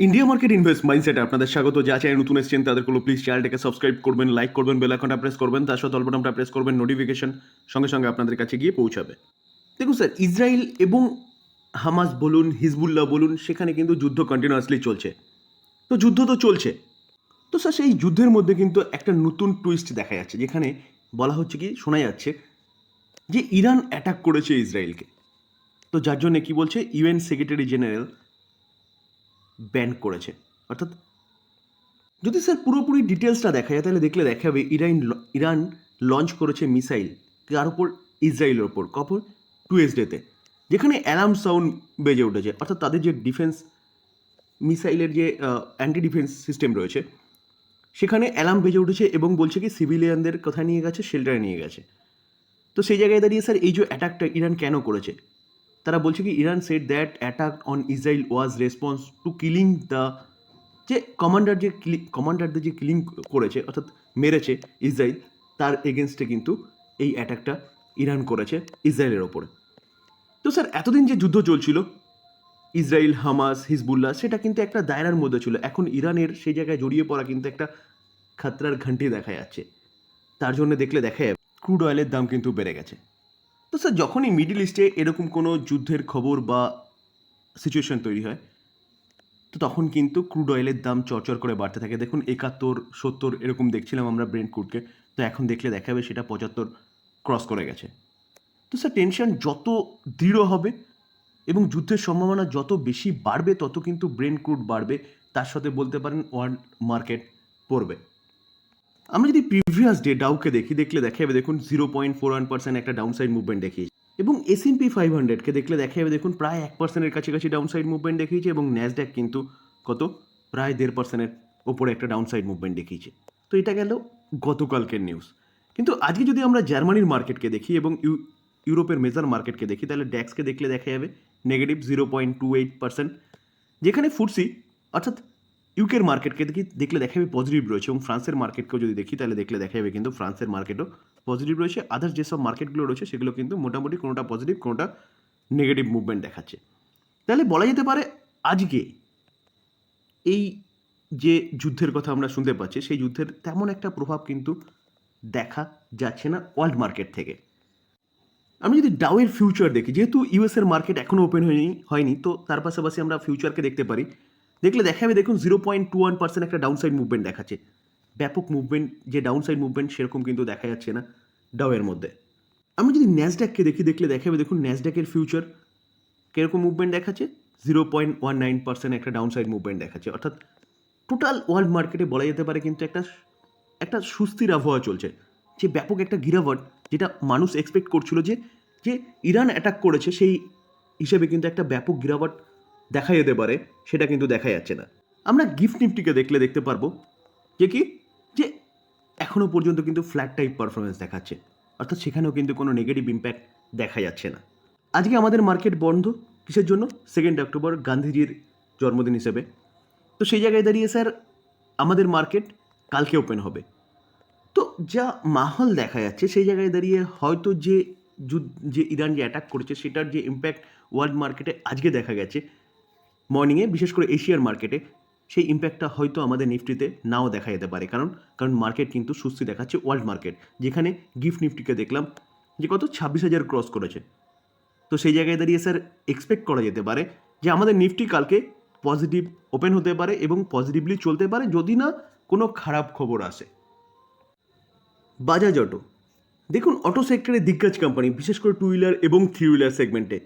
India market invest মাইন্ডসেটে আপনাদের স্বাগত। যা চ্যানেল নতুন এসেছেন তাদেরগুলো প্লিজ চ্যানেলটাকে সাবস্ক্রাইব করবেন, লাইক করবেন, বেল আইকনটা প্রেস করবেন, তার সাথে অল বাটনটা প্রেস করবেন, নোটিফিকেশন সঙ্গে সঙ্গে আপনাদের কাছে গিয়ে পৌঁছাবে। দেখুন স্যার, ইসরায়েল এবং হামাস বলুন, হিজবুল্লাহ বলুন, সেখানে কিন্তু যুদ্ধ কন্টিনিউয়াসলি চলছে। তো যুদ্ধ তো চলছে, তো স্যার সেই যুদ্ধের মধ্যে কিন্তু একটা নতুন টুইস্ট দেখা যাচ্ছে, যেখানে বলা হচ্ছে কি, শোনা যাচ্ছে যে ইরান অ্যাটাক করেছে ইসরায়েলকে। তো যার জন্য কি বলছে, ইউএন সেক্রেটারি জেনারেল ব্যান করেছে। অর্থাৎ যদি স্যার পুরোপুরি ডিটেলসটা দেখা যায় তাহলে দেখলে দেখা যাবে ইরান লঞ্চ করেছে মিসাইল কার ওপর, ইসরায়েলের ওপর। কখন? 2 ডেতে, যেখানে অ্যালার্ম সাউন্ড বেজে উঠেছে। অর্থাৎ তাদের যে ডিফেন্স মিসাইলের যে অ্যান্টি ডিফেন্স সিস্টেম রয়েছে সেখানে অ্যালার্ম বেজে উঠেছে এবং বলছে কি সিভিলিয়ানদের কোথায় নিয়ে গেছে, শেল্টারে নিয়ে গেছে। তো সেই জায়গায় দাঁড়িয়ে স্যার এই যে অ্যাটাকটা ইরান কেন করেছে, তারা বলছে কি Iran said that attack on Israel was response to killing the, যে কমান্ডারদের যে কিলিং করেছে অর্থাৎ মেরেছে ইসরায়েল, তার এগেনস্টে কিন্তু এই অ্যাটাকটা ইরান করেছে ইসরায়েলের ওপরে। তো স্যার এতদিন যে যুদ্ধ চলছিল ইসরায়েল, হামাস, হিজবুল্লাহ, সেটা কিন্তু একটা দায়রার মধ্যে ছিল। এখন ইরানের সেই জায়গায় জড়িয়ে পড়া কিন্তু একটা খাতরার ঘাঁটি দেখা যাচ্ছে। তার জন্য দেখলে দেখা যাবে ক্রুড অয়েলের দাম কিন্তু বেড়ে গেছে। তো স্যার যখনই মিডল ইস্টে এরকম কোনো যুদ্ধের খবর বা সিচুয়েশন তৈরি হয়, তো তখন কিন্তু ক্রুড অয়েলের দাম চরচর করে বাড়তে থাকে। দেখুন 71, 70 এরকম দেখছিলাম আমরা ব্রেন্ট ক্রুডকে, তো এখন দেখলে দেখা যাবে সেটা 75 ক্রস করে গেছে। তো স্যার টেনশন যত দৃঢ় হবে এবং যুদ্ধের সম্ভাবনা যত বেশি বাড়বে তত কিন্তু ব্রেন্ট ক্রুড বাড়বে, তার সাথে বলতে পারেন ওয়ার্ল্ড মার্কেট পড়বে। আমরা যদি প্রিভিয়াস ডে ডাউকে দেখলে দেখা যাবে দেখুন 0.41% একটা ডাউনসাইড মুভমেন্ট দেখিয়েছে, এবং S&P 500কে দেখলে দেখা যাবে দেখুন প্রায় 1%-এর কাছাকাছি ডাউনসাইড মুভমেন্ট দেখিয়েছে, এবং ন্যাসড্যাক কিন্তু কত, প্রায় 1.5%-এর ওপরে একটা ডাউনসাইড মুভমেন্ট দেখিয়েছে। তো এটা গেল গতকালকের নিউজ। কিন্তু আজকে যদি আমরা জার্মানির মার্কেটকে দেখি এবং ইউরোপের মেজর মার্কেটকে দেখি, তাহলে ড্যাক্সকে দেখলে দেখা যাবে -0.28%, যেখানে ফুটসি অর্থাৎ ইউকের মার্কেটকে দেখলে দেখা যাবে পজিটিভ রয়েছে, এবং ফ্রান্সের মার্কেটকেও যদি দেখি তাহলে দেখলে দেখা যাবে কিন্তু ফ্রান্সের মার্কেটও পজিটিভ রয়েছে। আদার্স যেসব মার্কেটগুলো রয়েছে সেগুলো কিন্তু মোটামুটি কোনোটা পজিটিভ, কোনোটা নেগেটিভ মুভমেন্ট দেখাচ্ছে। তাহলে বলা যেতে পারে আজকে এই যে যুদ্ধের কথা আমরা শুনতে পাচ্ছি, সেই যুদ্ধের তেমন একটা প্রভাব কিন্তু দেখা যাচ্ছে না ওয়ার্ল্ড মার্কেট থেকে। আমি যদি ডাউয়ের ফিউচার দেখি, যেহেতু ইউএসের মার্কেট এখনও ওপেন হয়নি, তো তার পাশাপাশি আমরা ফিউচারকে দেখতে পারি। দেখলে দেখা যাবে দেখুন 0.21% একটা ডাউনসাইড মুভমেন্ট দেখাচ্ছে। ব্যাপক মুভমেন্ট, যে ডাউনসাইড মুভমেন্ট সেরকম কিন্তু দেখা যাচ্ছে না ডাউয়ের মধ্যে। আমি যদি ন্যাসড্যাককে দেখলে দেখা যাবে দেখুন ন্যাসড্যাকের ফিউচার কীরকম মুভমেন্ট দেখাচ্ছে, 0.19% একটা ডাউনসাইড মুভমেন্ট দেখাচ্ছে। অর্থাৎ টোটাল ওয়ার্ল্ড মার্কেটে বলা যেতে পারে কিন্তু একটা সুস্থির আবহাওয়া চলছে, যে ব্যাপক একটা গিরাবট, যেটা মানুষ এক্সপেক্ট করছিল যে যে ইরান অ্যাটাক করেছে সেই হিসেবে কিন্তু একটা ব্যাপক গিরাবট দেখা যেতে পারে, সেটা কিন্তু দেখা যাচ্ছে না। আমরা গিফট নিফটিকে দেখতে পারবো যে কি, যে এখনও পর্যন্ত কিন্তু ফ্ল্যাট টাইপ পারফরমেন্স দেখাচ্ছে, অর্থাৎ সেখানেও কিন্তু কোনো নেগেটিভ ইম্প্যাক্ট দেখা যাচ্ছে না। আজকে আমাদের মার্কেট বন্ধ কিসের জন্য? 2 অক্টোবর গান্ধীজির জন্মদিন হিসেবে। তো সেই জায়গায় দাঁড়িয়ে স্যার আমাদের মার্কেট কালকে ওপেন হবে। তো যা মাহল দেখা যাচ্ছে সেই জায়গায় দাঁড়িয়ে হয়তো যে ইরান যে অ্যাটাক করেছে সেটার যে ইম্প্যাক্ট ওয়ার্ল্ড মার্কেটে আজকে দেখা গেছে মর্নিংয়ে, বিশেষ করে এশিয়ার মার্কেটে, সেই ইম্প্যাক্টটা হয়তো আমাদের নিফটিতে নাও দেখা যেতে পারে। কারণ মার্কেট কিন্তু সুস্থি দেখাচ্ছে ওয়ার্ল্ড মার্কেট, যেখানে গিফট নিফটিকে দেখলাম যে কত 26,000 ক্রস করেছে। তো সেই জায়গায় দাঁড়িয়ে স্যার এক্সপেক্ট করা যেতে পারে যে আমাদের নিফটি কালকে পজিটিভ ওপেন হতে পারে এবং পজিটিভলি চলতে পারে, যদি না কোনো খারাপ খবর আসে। বাজাজ অটো, দেখুন অটো সেক্টরে দিগ্গজ কোম্পানি, বিশেষ করে 2 হুইলার এবং 3 হুইলার সেগমেন্টে।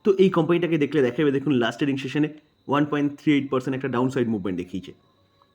তো এই কোম্পানিটাকে দেখলে দেখা যাবে দেখুন লাস্ট ট্রেডিং সেশনে 1.38% একটা ডাউনসাইড মুভমেন্ট দেখিয়েছে।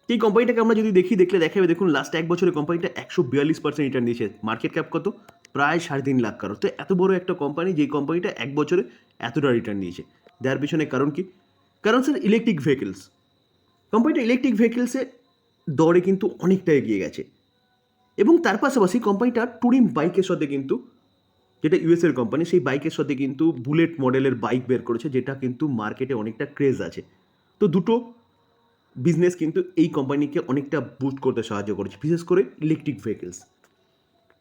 এই কোম্পানিটাকে আমরা যদি দেখলে দেখা যাবে দেখুন লাস্ট 1 বছরে কোম্পানিটা 142% রিটার্ন দিয়েছে। মার্কেট ক্যাপ কত? প্রায় 3.5 লাখ কারো। তো এত বড় একটা কোম্পানি, যেই কোম্পানিটা 1 বছরে এতটা রিটার্ন দিয়েছে, দেওয়ার পিছনে কারণ কি? কারণ স্যার ইলেকট্রিক ভেহিকেলস, কোম্পানিটা ইলেকট্রিক ভেহিকেলসে দরে কিন্তু অনেকটা এগিয়ে গেছে, এবং তার পাশাপাশি কোম্পানিটা টুরিং বাইকের সাথে কিন্তু, যেটা ইউএসের কোম্পানি, সেই বাইকের সাথে কিন্তু বুলেট মডেলের বাইক বের করেছে, যেটা কিন্তু মার্কেটে অনেকটা ক্রেজ আছে। তো দুটো বিজনেস কিন্তু এই কোম্পানিকে অনেকটা বুস্ট করতে সাহায্য করেছে, বিশেষ করে ইলেকট্রিক ভেহিকেলস।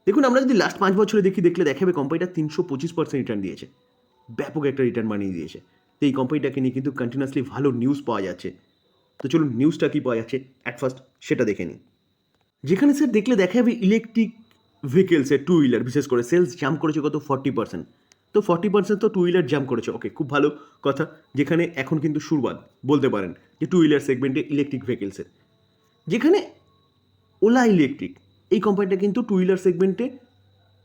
দেখুন আমরা যদি লাস্ট 5 বছরে দেখলে দেখাবে কোম্পানিটা 325% রিটার্ন দিয়েছে, ব্যাপক একটা রিটার্ন বানিয়ে দিয়েছে। তো এই কোম্পানিটাকে নিয়ে কিন্তু কন্টিনিউয়াসলি ভালো নিউজ পাওয়া যাচ্ছে। তো চলুন নিউজটা কী পাওয়া যাচ্ছে অ্যাট ফার্স্ট সেটা দেখে নিই। যেখানে স্যার দেখলে দেখা যাবে ইলেকট্রিক ভেহিকেলসের টু হুইলার বিশেষ করে সেলস জাম্প করেছে কত 40%। তো 40% তো টু হুইলার জাম্প করেছে, ওকে খুব ভালো কথা। যেখানে এখন কিন্তু শুরুয়াত বলতে পারেন যে টু হুইলার সেগমেন্টে ইলেকট্রিক ভেহিকেলসের, যেখানে ওলা ইলেকট্রিক এই কোম্পানিটা কিন্তু টু হুইলার সেগমেন্টে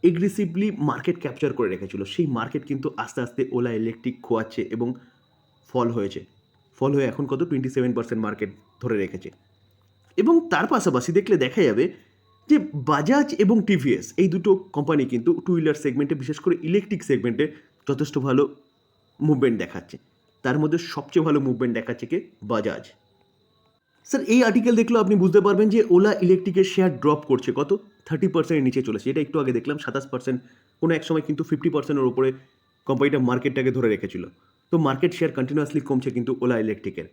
এগ্রেসিভলি মার্কেট ক্যাপচার করে রেখেছিল। সেই মার্কেট কিন্তু আস্তে আস্তে ওলা ইলেকট্রিক খোয়াচ্ছে এবং ফল হয়ে এখন কত 27% মার্কেট ধরে রেখেছে। এবং তার পাশাপাশি দেখলে দেখা যাবে যে বাজাজ এবং টিভিএস এই দুটো কোম্পানি কিন্তু টু হুইলার সেগমেন্টে বিশেষ করে ইলেকট্রিক সেগমেন্টে যথেষ্ট ভালো মুভমেন্ট দেখাচ্ছে। তার মধ্যে সবচেয়ে ভালো মুভমেন্ট দেখাচ্ছে কে? বাজাজ। স্যার এই আর্টিকেল দেখলেও আপনি বুঝতে পারবেন যে ওলা ইলেকট্রিকের শেয়ার ড্রপ করছে কত 30%-এর নিচে চলেছে। এটা একটু আগে দেখলাম 27%, কোনো এক সময় কিন্তু 50%-এর ওপরে কোম্পানিটা মার্কেটটাকে ধরে রেখেছিল। তো মার্কেট শেয়ার কন্টিনিউয়াসলি কমছে কিন্তু ওলা ইলেকট্রিকের।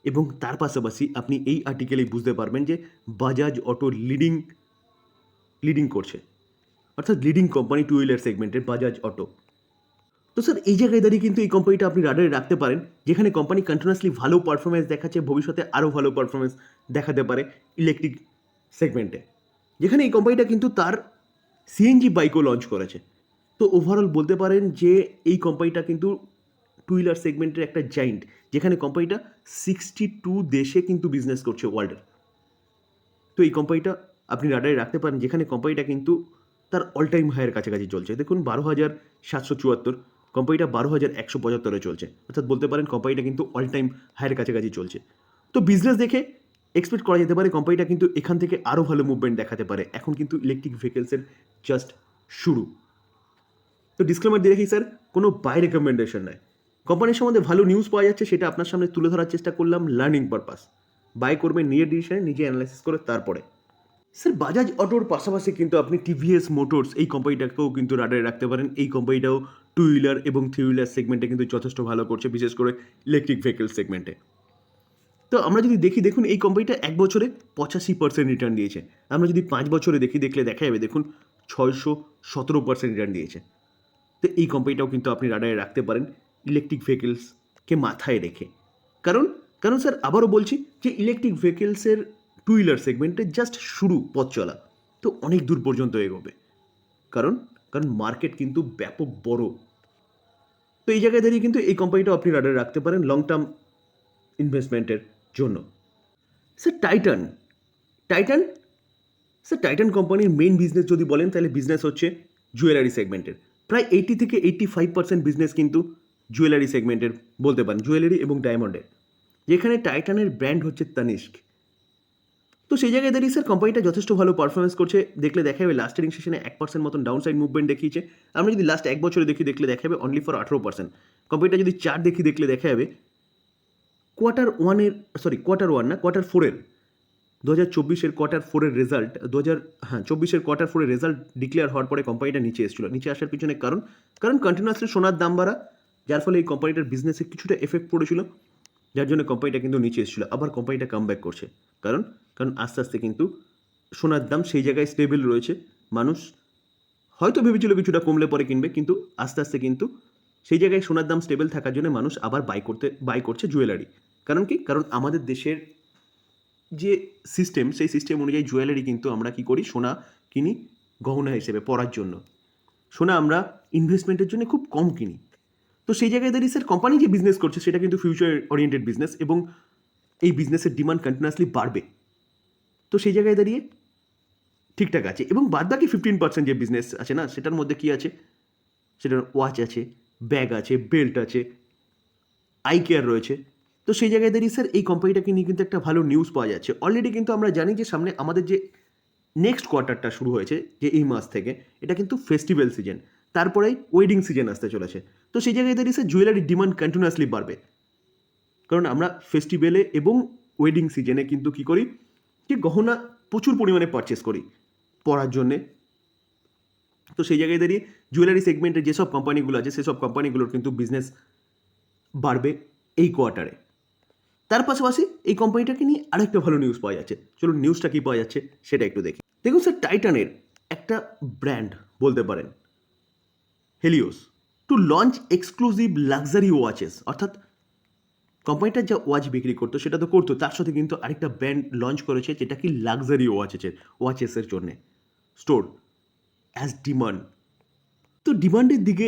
এবং তার পাশাপাশি আপনি এই আর্টিকেলেই বুঝতে পারবেন যে বাজাজ অটো লিডিং করছে, অর্থাৎ লিডিং কোম্পানি টু হুইলার সেগমেন্টের বাজাজ অটো। তো স্যার এই জায়গায় দাঁড়িয়ে কিন্তু এই কোম্পানিটা আপনি রাডারে রাখতে পারেন, যেখানে কোম্পানি কন্টিনিউয়াসলি ভালো পারফরমেন্স দেখাচ্ছে, ভবিষ্যতে আরও ভালো পারফরমেন্স দেখাতে পারে ইলেকট্রিক সেগমেন্টে। যেখানে এই কোম্পানিটা কিন্তু তার সিএনজি বাইকও লঞ্চ করেছে। তো ওভারঅল বলতে পারেন যে এই কোম্পানিটা কিন্তু টু হুইলার সেগমেন্টের একটা জাইন্ট, যেখানে কোম্পানিটা 62 দেশে কিন্তু বিজনেস করছে ওয়ার্ল্ডের। তো এই কোম্পানিটা আপনি রাডারে রাখতে পারেন, যেখানে কোম্পানিটা কিন্তু তার অল টাইম হাইয়ের কাছাকাছি চলছে। দেখুন 12,774, কোম্পানিটা 12,175-এ চলছে, অর্থাৎ বলতে পারেন কোম্পানিটা কিন্তু অল টাইম হাইয়ের কাছাকাছি চলছে। তো বিজনেস দেখে এক্সপেক্ট করা যেতে পারে কোম্পানিটা কিন্তু এখান থেকে আরও ভালো মুভমেন্ট দেখাতে পারে। এখন কিন্তু ইলেকট্রিক ভেহিকেলসের জাস্ট শুরু। তো ডিসক্লেমার দিয়ে রাখি স্যার, কোনো বাই রেকমেন্ডেশন নয়। কোম্পানির সম্বন্ধে ভালো নিউজ পাওয়া যাচ্ছে, সেটা আপনার সামনে তুলে ধরার চেষ্টা করলাম লার্নিং পারপাস। বাই করবেন নিজের ডিসিশনে, নিজে অ্যানালাইসিস করে তারপরে। স্যার বাজাজ অটোর পাশাপাশি কিন্তু আপনি টিভিএস মোটরস এই কোম্পানিটাকেও কিন্তু রাডারে রাখতে পারেন। এই কোম্পানিটাও টু হুইলার এবং থ্রি হুইলার সেগমেন্টে কিন্তু যথেষ্ট ভালো করছে, বিশেষ করে ইলেকট্রিক ভেহিকেল সেগমেন্টে। তো আমরা যদি দেখুন এই কোম্পানিটা 1 বছরে 85% রিটার্ন দিয়েছে। আমরা যদি 5 বছরে দেখলে দেখা যাবে দেখুন 617% রিটার্ন দিয়েছে। তো এই কোম্পানিটাও কিন্তু আপনি রাডারে রাখতে পারেন ইলেকট্রিক ভেহিকেলসকে মাথায় রেখে। কারণ কারণ স্যার আবারও বলছি যে ইলেকট্রিক ভেহিকেলসের টু হুইলার সেগমেন্টে জাস্ট শুরু পথ চলা, তো অনেক দূর পর্যন্ত এগোবে। কারণ কারণ মার্কেট কিন্তু ব্যাপক বড়। তো এই জায়গায় দাঁড়িয়ে কিন্তু এই কোম্পানিটাও আপনি রাডারে রাখতে পারেন লং টার্ম ইনভেস্টমেন্টের জন্য। স্যার টাইটান স্যার টাইটান কোম্পানির মেইন বিজনেস যদি বলেন তাহলে বিজনেস হচ্ছে জুয়েলারি সেগমেন্টের। প্রায় 80 থেকে 85% বিজনেস কিন্তু জুয়েলারি সেগমেন্টের বলতে পারেন, জুয়েলারি এবং ডায়মন্ডের, যেখানে টাইটানের ব্র্যান্ড হচ্ছে তানিস্ক। তো সেই জায়গায় দাঁড়িয়ে স্যার কোম্পানিটা যথেষ্ট ভালো পারফরমেন্স করছে। দেখলে দেখা যাবে লাস্ট ট্রেডিং সেশনে 1% মতন ডাউন সাইড মুভমেন্ট দেখিয়েছে। আমরা যদি লাস্ট 1 বছরে দেখলে দেখা যাবে অনলি ফর 18%। কোম্পানিটা যদি চার্ট দেখলে দেখা যাবে কোয়ার্টার 4-এর 2024-এর কোয়ার্টার 4-এর রেজাল্ট 24-এর কোয়ার্টার 4-এর রেজাল্ট ডিক্লেয়ার হওয়ার পরে কোম্পানিটা নিচে এসেছিল। নিচে আসার পিছনে কারণ কন্টিনিউয়াসলি সোনার দাম বাড়া, যার ফলে এই কোম্পানিটার বিজনেসে কিছুটা এফেক্ট পড়েছিল, যার জন্য কোম্পানিটা কিন্তু নিচে এসেছিল। আবার কোম্পানিটা কামব্যাক করছে, কারণ আস্তে আস্তে কিন্তু সোনার দাম সেই জায়গায় স্টেবল রয়েছে। মানুষ হয়তো ভেবেছিল কিছুটা কমলে পরে কিনবে, কিন্তু আস্তে আস্তে কিন্তু সেই জায়গায় সোনার দাম স্টেবল থাকার জন্য মানুষ আবার বাই করছে জুয়েলারি। কারণ আমাদের দেশের যে সিস্টেম, সেই সিস্টেম অনুযায়ী জুয়েলারি কিন্তু আমরা কি করি, সোনা কিনি গহনা হিসেবে পরার জন্য। সোনা আমরা ইনভেস্টমেন্টের জন্য খুব কম কিনি। তো সেই জায়গায় দাঁড়িয়ে স্যার কোম্পানি যে বিজনেস করছে সেটা কিন্তু ফিউচার ওরিয়েন্টেড বিজনেস, এবং এই বিজনেসের ডিমান্ড কন্টিনিউয়াসলি বাড়বে। তো সেই জায়গায় দাঁড়িয়ে ঠিকঠাক আছে। এবং বাদবাকি 15% যে বিজনেস আছে না, সেটার মধ্যে কি আছে, সেটার ওয়াচ আছে, ব্যাগ আছে, বেল্ট আছে, আই কেয়ার রয়েছে। তো সেই জায়গায় দাঁড়িয়ে স্যার এই কোম্পানিটাকে নিয়ে কিন্তু একটা ভালো নিউজ পাওয়া যাচ্ছে। অলরেডি কিন্তু আমরা জানি যে সামনে আমাদের যে নেক্সট কোয়ার্টারটা শুরু হয়েছে, যে এই মাস থেকে, এটা কিন্তু ফেস্টিভ্যাল সিজন, তারপরে ওয়েডিং সিজন আসতে চলেছে। তো সেই জায়গায় দাঁড়িয়ে স্যার জুয়েলারির ডিমান্ড কন্টিনিউয়াসলি বাড়বে, কারণ আমরা ফেস্টিভ্যালে এবং ওয়েডিং সিজনে কিন্তু কী করি, যে গহনা প্রচুর পরিমাণে পারচেস করি পরার জন্যে। তো সেই জায়গায় দাঁড়িয়ে জুয়েলারি সেগমেন্টে যেসব কোম্পানিগুলো আছে সেসব কোম্পানিগুলোর কিন্তু বিজনেস বাড়বে এই কোয়ার্টারে। তার পাশাপাশি এই কোম্পানিটাকে নিয়ে আরেকটা ভালো নিউজ পাওয়া যাচ্ছে। চলুন নিউজটা কী পাওয়া যাচ্ছে সেটা একটু দেখি। দেখুন স্যার টাইটানের একটা ব্র্যান্ড বলতে পারেন Helios to launch exclusive luxury watches, অর্থাৎ কোম্পানিটা যা ওয়াচ বিক্রি করতো সেটা তো করতো, তার সাথে কিন্তু আরেকটা ব্র্যান্ড লঞ্চ করেছে যেটা কি লাক্সারি ওয়াচেসের জন্যে স্টোর অ্যাজ ডিমান্ড। তো ডিমান্ডের দিকে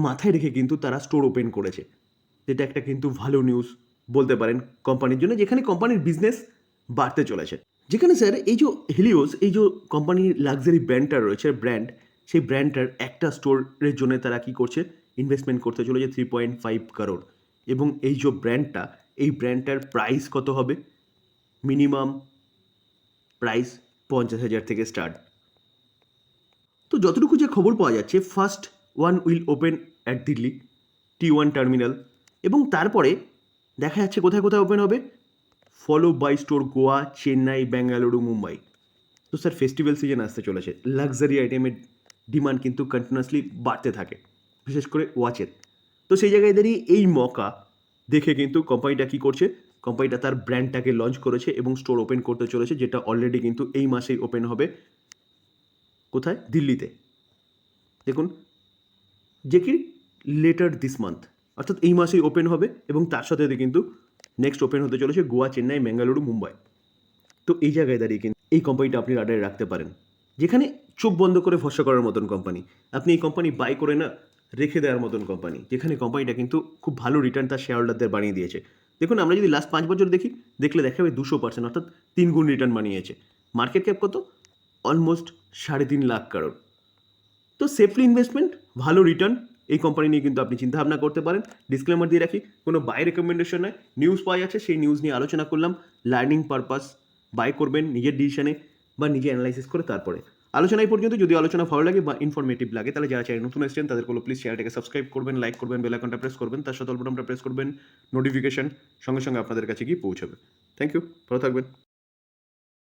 মাথায় রেখে কিন্তু তারা স্টোর ওপেন করেছে, যেটা একটা কিন্তু ভালো নিউজ বলতে পারেন কোম্পানির জন্য, যেখানে কোম্পানির বিজনেস বাড়তে চলেছে। যেখানে স্যার এই যে হেলিওস, এই যে কোম্পানির লাক্সারি ব্র্যান্ডটা রয়েছে ব্র্যান্ড, সেই ব্র্যান্ডটার একটা স্টোরের জন্য তারা কি করছে, ইনভেস্টমেন্ট করতে চলেছে 3.5 কারোর। এবং এই যে ব্র্যান্ডটা, এই ব্র্যান্ডটার প্রাইস কত হবে, মিনিমাম প্রাইস 50,000 থেকে স্টার্ট। তো যতটুকু যে খবর পাওয়া যাচ্ছে, first one will open at Delhi T1 terminal, এবং তারপরে দেখা যাচ্ছে কোথায় কোথায় ওপেন হবে, follow by store Goa, Chennai, Bengaluru, Mumbai. তো স্যার ফেস্টিভ্যাল সিজন আসতে চলেছে, লাক্সারি আইটেমের ডিমান্ড কিন্তু কন্টিনিউয়াসলি বাড়তে থাকে, বিশেষ করে ওয়াচের। তো সেই জায়গায় দাঁড়িয়ে এই মকা দেখে কিন্তু কোম্পানিটা কী করছে, কোম্পানিটা তার ব্র্যান্ডটাকে লঞ্চ করেছে এবং স্টোর ওপেন করতে চলেছে, যেটা অলরেডি কিন্তু এই মাসেই ওপেন হবে। কোথায়? দিল্লিতে। দেখুন, যে কি লেটার দিস মান্থ, অর্থাৎ এই মাসেই ওপেন হবে, এবং তার সাথে কিন্তু নেক্সট ওপেন হতে চলেছে গোয়া, চেন্নাই, বেঙ্গালুরু, মুম্বাই। তো এই জায়গায় দাঁড়িয়ে কিন্তু এই কোম্পানিটা আপনি রাডারে রাখতে পারেন, যেখানে চোখ বন্ধ করে ভরসা করার মতন কোম্পানি। আপনি এই কোম্পানি বাই করে না রেখে দেওয়ার মতন কোম্পানি, যেখানে কোম্পানিটা কিন্তু খুব ভালো রিটার্ন তার শেয়ার হোল্ডারদের বানিয়ে দিয়েছে। দেখুন, আমরা যদি লাস্ট 5 বছর দেখলে দেখা যাবে 200%, অর্থাৎ 3 গুণ রিটার্ন বানিয়েছে। মার্কেট ক্যাপ কত? অলমোস্ট 3.5 লাখ কারোর। তো সেফলি ইনভেস্টমেন্ট, ভালো রিটার্ন, এই কোম্পানি নিয়ে কিন্তু আপনি চিন্তাভাবনা করতে পারেন। ডিসক্লেমার দিয়ে রাখি, কোনো বাই রেকমেন্ডেশন নয়, নিউজ পাওয়া যাচ্ছে, সেই নিউজ নিয়ে আলোচনা করলাম। লার্নিং পারপাস, বাই করবেন নিজের ডিসিশনে বা নিজে অ্যানালাইসিস করে তারপরে। আলোচনায় পর্যন্ত যদি আলোচনা ভালো লাগে বা ইনফরমেটিভ লাগে, তাহলে যারা চ্যানেল নতুন এসেছেন তাদের প্লিজ চ্যানেলটাকে সাবস্ক্রাইব করবেন, লাইক করবেন, বেল আইকনটা প্রেস করবেন, তার সাথে অল বাটনটা প্রেস করবেন, নোটিফিকেশন সঙ্গে সঙ্গে আপনাদের কাছে গিয়ে পৌঁছাবে। থ্যাংক ইউ, ভালো থাকবেন।